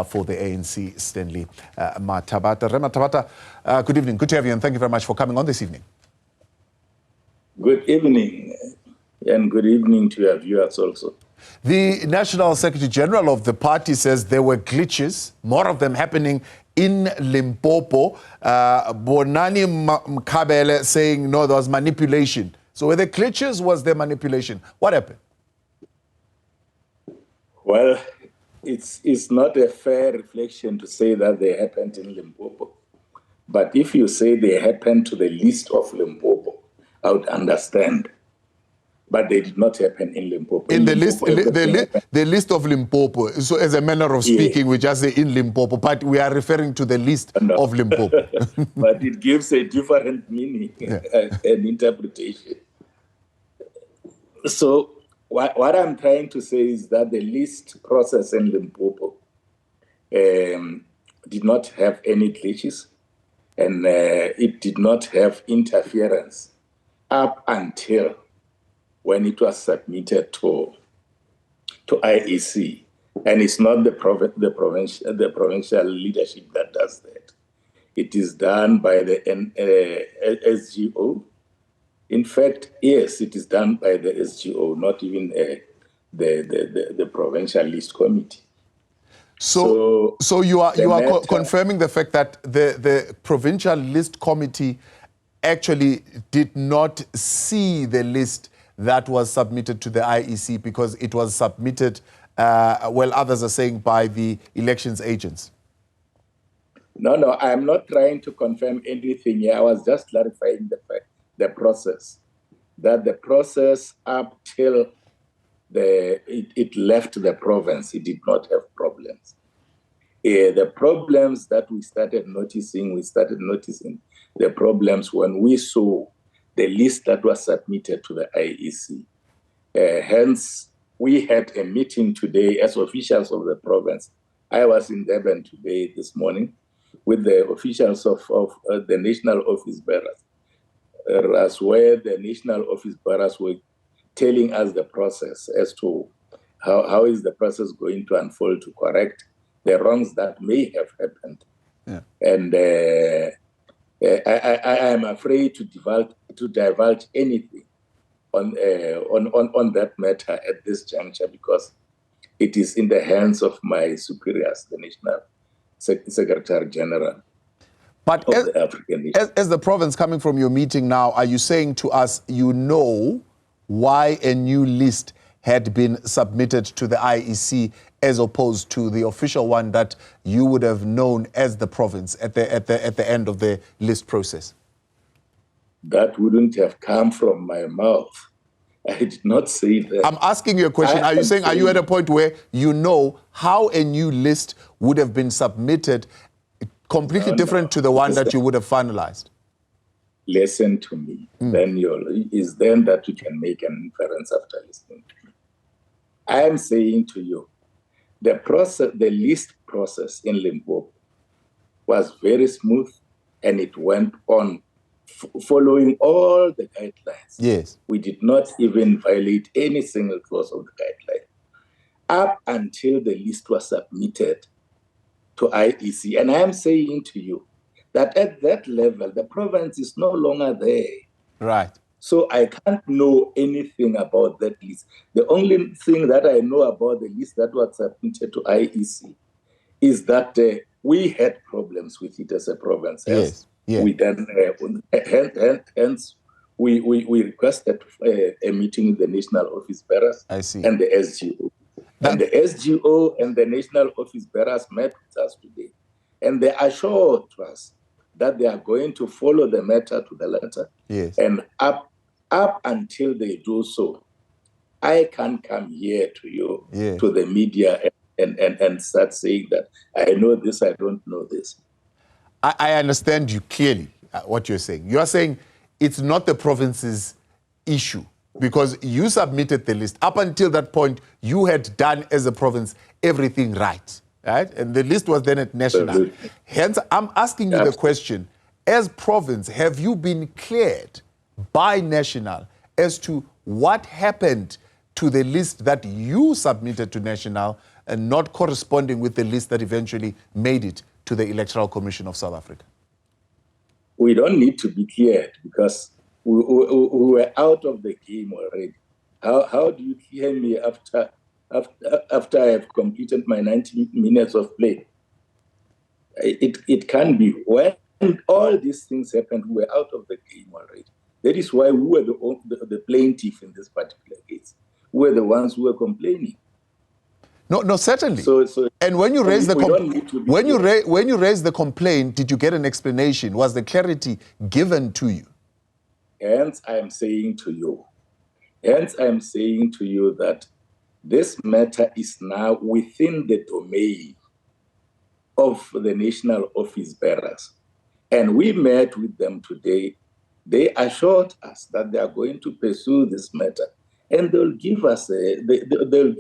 for the ANC, Stanley Mathabatha. Mathabatha, good evening. Good to have you, and thank you very much for coming on this evening. Good evening, and good evening to your viewers also. The National Secretary General of the party says there were glitches, more of them happening in Limpopo. Bonani Mkabele saying, no, there was manipulation. So were there glitches, was there manipulation? What happened? Well, it's not a fair reflection to say that they happened in Limpopo. But if you say they happened to the list of Limpopo, I would understand. But they did not happen in Limpopo. In the list of Limpopo. So as a manner of speaking, we just say in Limpopo, but we are referring to the list of Limpopo. But it gives a different meaning and interpretation. So what I'm trying to say is that the list process in Limpopo did not have any glitches, and it did not have interference up until when it was submitted to IEC. And it's not the provincial leadership that does that. It is done by the SGO. In fact, yes, it is done by the SGO, not even the provincial list committee. So you are confirming the fact that the provincial list committee actually did not see the list that was submitted to the IEC because it was submitted, well, others are saying, by the elections agents. No, I'm not trying to confirm anything here. I was just clarifying the process. That the process up till it left the province, it did not have problems. The problems that we started noticing the problems when we saw the list that was submitted to the IEC. Hence, we had a meeting today as officials of the province. I was in Durban today, this morning, with the officials of the national office bearers, as where the national office bearers were telling us the process as to how is the process going to unfold to correct the wrongs that may have happened. Yeah. And I am afraid to divulge anything on that matter at this juncture because it is in the hands of my superiors, the National Secretary General. But of the African Nation. As the province coming from your meeting now, are you saying to us, you know why a new list had been submitted to the IEC as opposed to the official one that you would have known as the province at the end of the list process? That wouldn't have come from my mouth. I did not say that. I'm asking you a question. Are you at a point where you know how a new list would have been submitted completely different to the one that you would have finalized? Listen to me. Then is then that you can make an inference after listening to me. I am saying to you, the list process in Limpopo was very smooth, and it went on following all the guidelines. Yes. We did not even violate any single clause of the guideline up until the list was submitted to IEC. And I am saying to you that at that level, the province is no longer there. Right. So I can't know anything about that list. The only thing that I know about the list that was submitted to IEC is that we had problems with it as a province. Yes. Yeah. We then, hence, we requested a meeting with the national office bearers and the SGO. And the SGO and the national office bearers met with us today. And they assured us that they are going to follow the matter to the letter. Yes. And up until they do so, I can't come here to you, to the media, and start saying that I know this, I don't know this. I understand you clearly, what you're saying. You are saying it's not the province's issue because you submitted the list. Up until that point, you had done as a province everything right? And the list was then at national. Absolutely. Hence, I'm asking you the question, as province, have you been cleared by national as to what happened to the list that you submitted to national not corresponding with the list that eventually made it to the Electoral Commission of South Africa? We don't need to be cleared because we were out of the game already. How do you clear me after I have completed my 90 minutes of play? It can be. When all these things happened, we were out of the game already. That is why we were the plaintiff in this particular case. We were the ones who were complaining. No, certainly. And when you raise when you raise the complaint, did you get an explanation? Was the clarity given to you? Hence, I am saying to you that this matter is now within the domain of the national office bearers. And we met with them today. They assured us that they are going to pursue this matter, and they'll give us they'll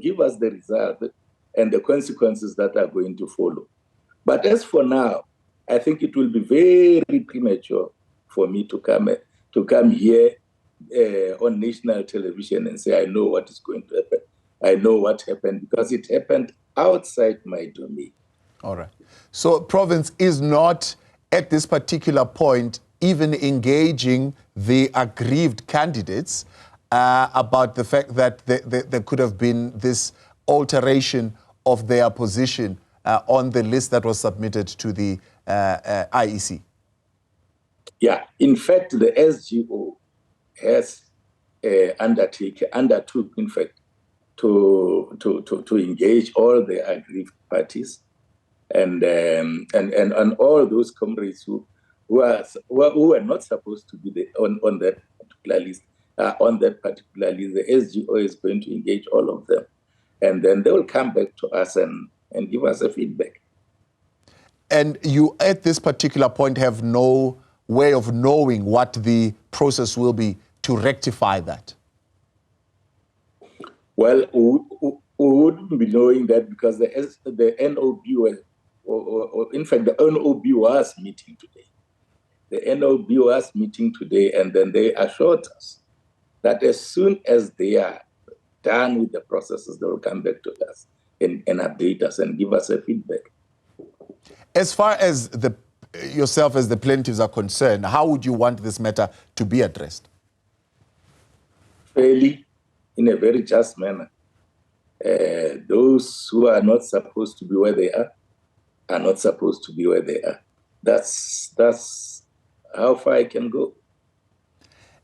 give us the result and the consequences that are going to follow. But as for now, I think it will be very premature for me to come here on national television and say I know what is going to happen. I know what happened because it happened outside my domain. All right. So province is not at this particular point even engaging the aggrieved candidates about the fact that there could have been this alteration of their position on the list that was submitted to the IEC. Yeah, in fact, the SGO has undertook, in fact, to engage all the aggrieved parties and all those comrades who were not supposed to be on that particular list. The SGO is going to engage all of them, and then they will come back to us and give us a feedback. And you, at this particular point, have no way of knowing what the process will be to rectify that? Well, we wouldn't be knowing that because the NOB in fact, the NOB was meeting today. The NOB was meeting today, and then they assured us that as soon as they are done with the processes, they will come back to us and update us and give us a feedback. As far as yourself as the plaintiffs are concerned, how would you want this matter to be addressed? Fairly, in a very just manner. Those who are not supposed to be where they are not supposed to be where they are. That's how far I can go.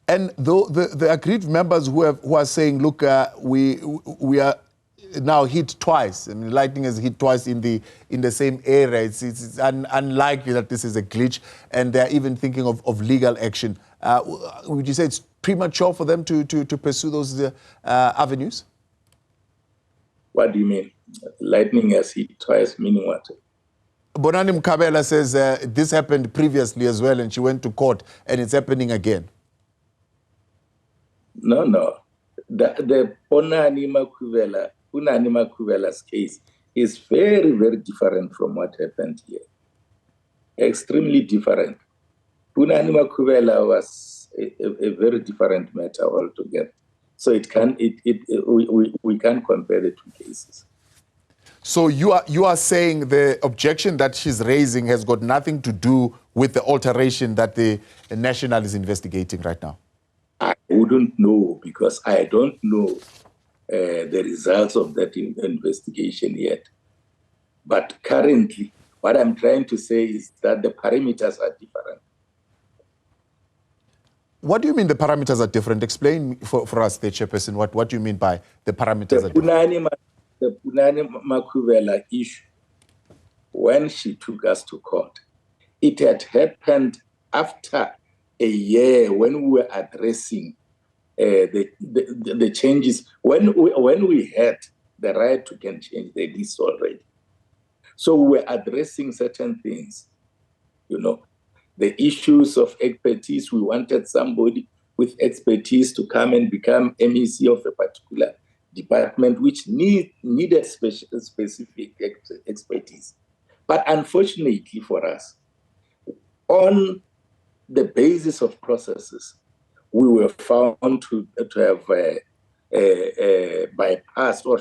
And the aggrieved members who are saying, look, we are now hit twice. I mean, lightning has hit twice in the same area. It's unlikely that this is a glitch, and they're even thinking of legal action. Would you say it's premature for them to pursue those avenues? What do you mean? Lightning has hit twice, meaning what? Bonani Mkabela says this happened previously as well, and she went to court, and it's happening again. No. The Bonani Makuvela's case is very, very different from what happened here. Extremely different. Bonani Makuvela was a very different matter altogether. So we can't compare the two cases. So you are saying the objection that she's raising has got nothing to do with the alteration that the National is investigating right now? I wouldn't know because I don't know the results of that investigation yet. But currently, what I'm trying to say is that the parameters are different. What do you mean the parameters are different? Explain for us, the chairperson, what do you mean by the parameters are different? The Bonani Makuvela issue, when she took us to court, it had happened after a year when we were addressing the changes, when we had the right to can change the list already. So we were addressing certain things, the issues of expertise. We wanted somebody with expertise to come and become MEC of a particular department which needed specific expertise. But unfortunately for us, on the basis of processes, we were found to have bypassed or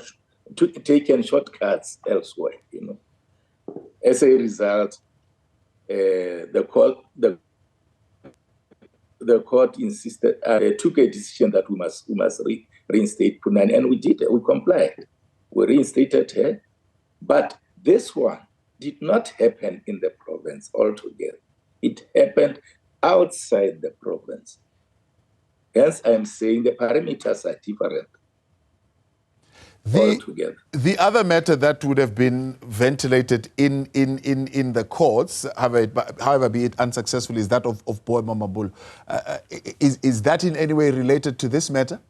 taken shortcuts elsewhere. As a result, the court insisted, took a decision that we must reinstate Punani, and we did. We complied. We reinstated her, but this one did not happen in the province altogether. It happened outside the province. Hence, I'm saying the parameters are different altogether. The other matter that would have been ventilated in the courts, however, be it unsuccessfully, is that of Boy Mamabolo. Is that in any way related to this matter?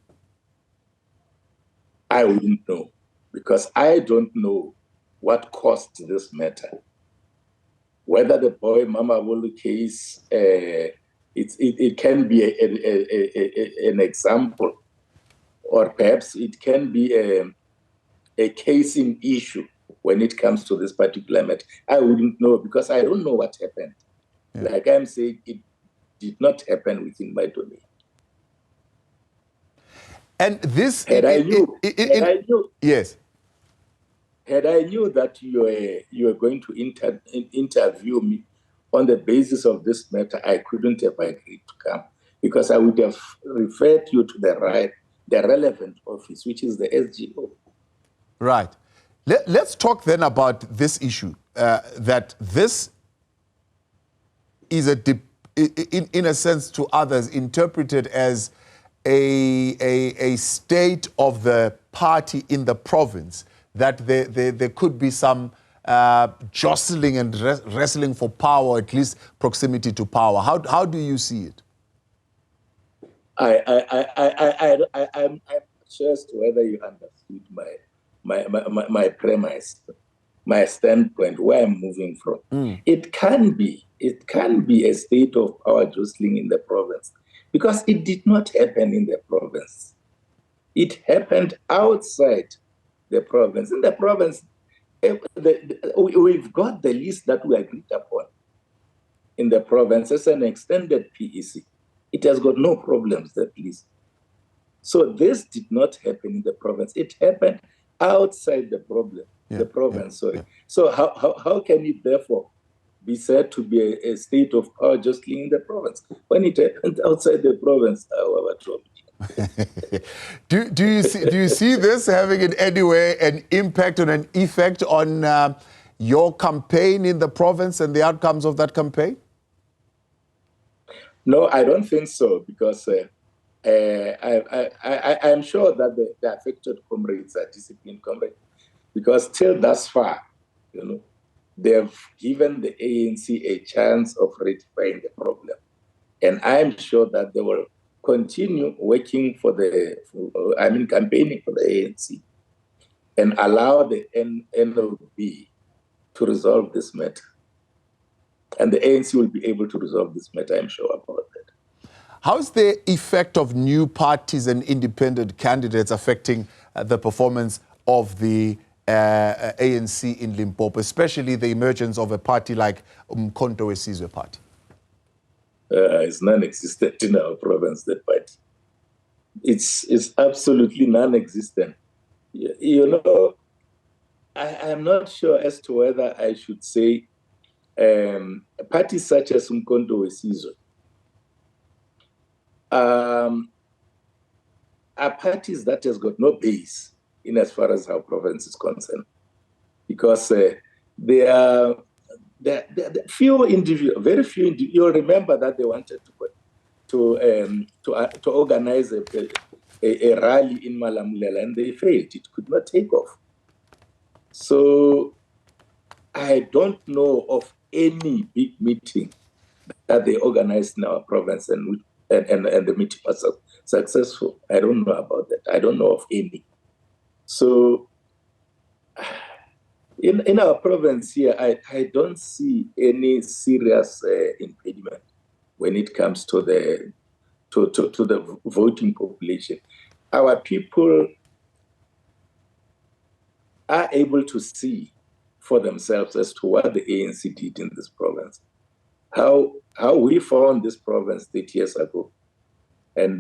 I wouldn't know, because I don't know what caused this matter. Whether the Boy Mamabolo case, it can be an example, or perhaps it can be a casing issue when it comes to this particular matter. I wouldn't know, because I don't know what happened. Yeah. Like I'm saying, it did not happen within my domain. And this, had I knew, yes. Had I knew that you were going to interview me on the basis of this matter, I couldn't have agreed to come, because I would have referred you to the relevant office, which is the SGO. Right. Let's talk then about this issue, that this is in a sense to others interpreted as a state of the party in the province, that there could be some jostling and wrestling for power, at least proximity to power. How do you see it? I'm sure as to whether you understood my premise, my standpoint, where I'm moving from. It can be a state of power jostling in the province, because it did not happen in the province. It happened outside the province. In the province, we've got the list that we agreed upon in the province as an extended PEC. It has got no problems, that list. So this did not happen in the province. It happened outside the province. So how can it therefore be said to be a state of power jostling in the province when it happened outside the province? Do you see this having in any way an impact or an effect on your campaign in the province and the outcomes of that campaign? No, I don't think so, because I'm sure that the affected comrades are disciplined comrades, because till thus far, they've given the ANC a chance of rectifying the problem. And I'm sure that they will continue working campaigning for the ANC and allow the NOB to resolve this matter. And the ANC will be able to resolve this matter, I'm sure about that. How's the effect of new parties and independent candidates affecting the performance of the ANC in Limpopo, especially the emergence of a party like Contextualizing party? It's non-existent in our province, that party. It's absolutely non-existent. I'm not sure as to whether I should say parties such as Contextualizing are parties that has got no base in as far as our province is concerned, because there are few individuals, very few individuals. You'll remember that they wanted to organize a rally in Malamulela, and they failed. It could not take off. So I don't know of any big meeting that they organized in our province and the meeting was successful. I don't know about that. I don't know of any. So in our province here, I don't see any serious impediment when it comes to the voting population. Our people are able to see for themselves as to what the ANC did in this province, how we found this province 30 years ago, and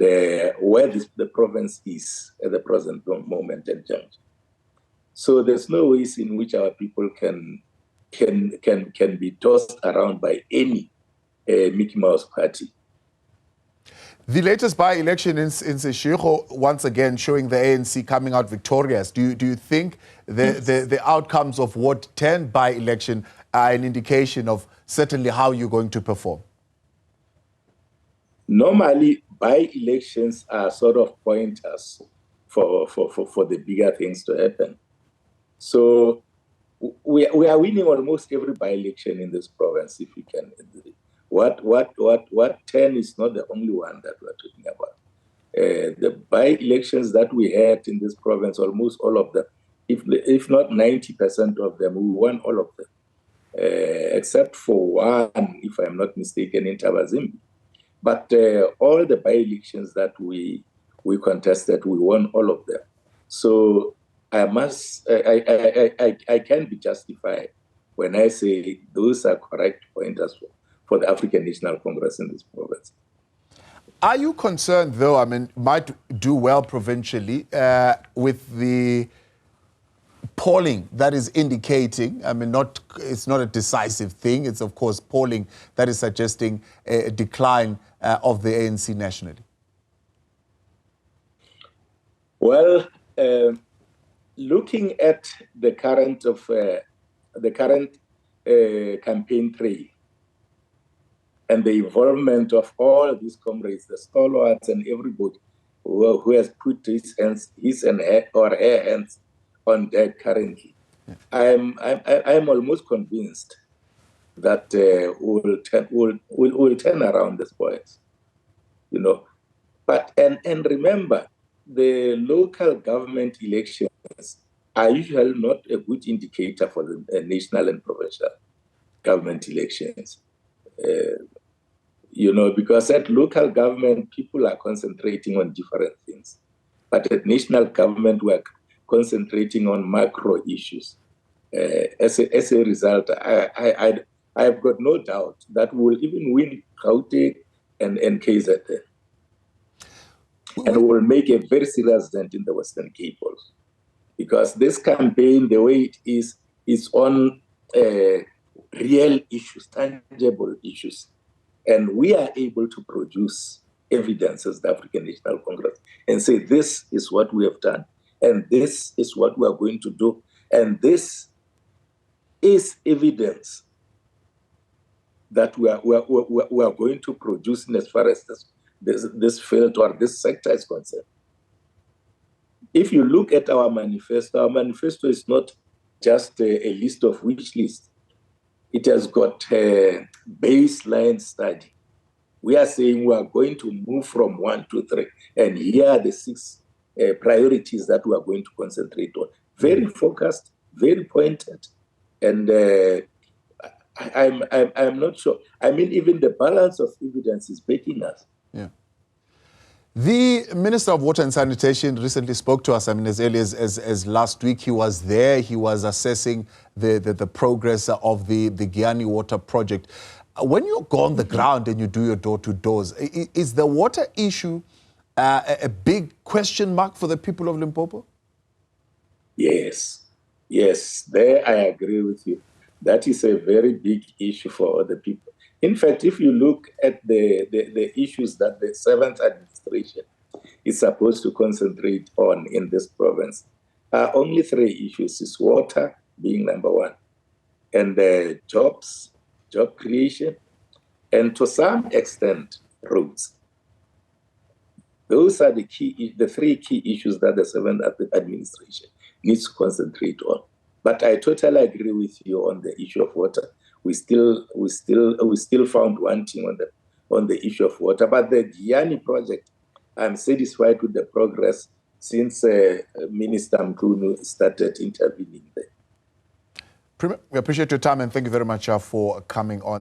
where the province is at the present moment and juncture. So there's no ways in which our people can be tossed around by any Mickey Mouse party. The latest by-election in Seshego, once again showing the ANC coming out victorious. Do you think the outcomes of Ward 10 by-election are an indication of certainly how you're going to perform? Normally, by-elections are sort of pointers for the bigger things to happen. So we are winning almost every by-election in this province, if we can agree. What 10 is not the only one that we're talking about. The by-elections that we had in this province, almost all of them, if not 90% of them, we won all of them, except for one, if I'm not mistaken, in Tabazimbi. But all the by-elections that we contested, we won all of them. So I can be justified when I say those are correct pointers for the African National Congress in this province. Are you concerned, though, I mean, might do well provincially with the polling that is indicating, I mean, it's not a decisive thing, it's of course polling that is suggesting a decline of the ANC nationally? Well, looking at the current campaign trail, and the involvement of all these comrades, the stalwarts and everybody who has put his and her hands on deck currently, I'm almost convinced that we'll turn around the spoils, you know. But and remember, the local government elections are usually not a good indicator for the national and provincial government elections. You know, because at local government, people are concentrating on different things. But at national government, we're concentrating on macro issues. As a result, I've got no doubt that we'll even win Gauteng and KZN. And we'll make a very serious dent in the Western Cape also. Because this campaign, the way it is on real issues, tangible issues. And we are able to produce evidence as the African National Congress and say, this is what we have done, and this is what we are going to do, and this is evidence that we are going to produce in as far as this field or this sector is concerned. If you look at our manifesto is not just a list of wish lists. It has got a baseline study. We are saying we are going to move from 1 to 3, and here are the 6 priorities that we are going to concentrate on. Very focused, very pointed, and I'm not sure. I mean, even the balance of evidence is backing us. Yeah. The Minister of Water and Sanitation recently spoke to us. I mean, as early as last week, he was there. He was assessing the progress of the Giyani water project. When you go on the ground and you do your door-to-doors, is the water issue a big question mark for the people of Limpopo? Yes. Yes, there I agree with you. That is a very big issue for the people. In fact, if you look at the issues that the 7th administration is supposed to concentrate on in this province, only 3 issues. Is water being number 1, and jobs, job creation, and to some extent, roads. Those are the 3 key issues that the 7th administration needs to concentrate on. But I totally agree with you on the issue of water. We still found wanting on the issue of water. But the Giyani project, I'm satisfied with the progress since Minister Mkunu started intervening there. We appreciate your time and thank you very much for coming on.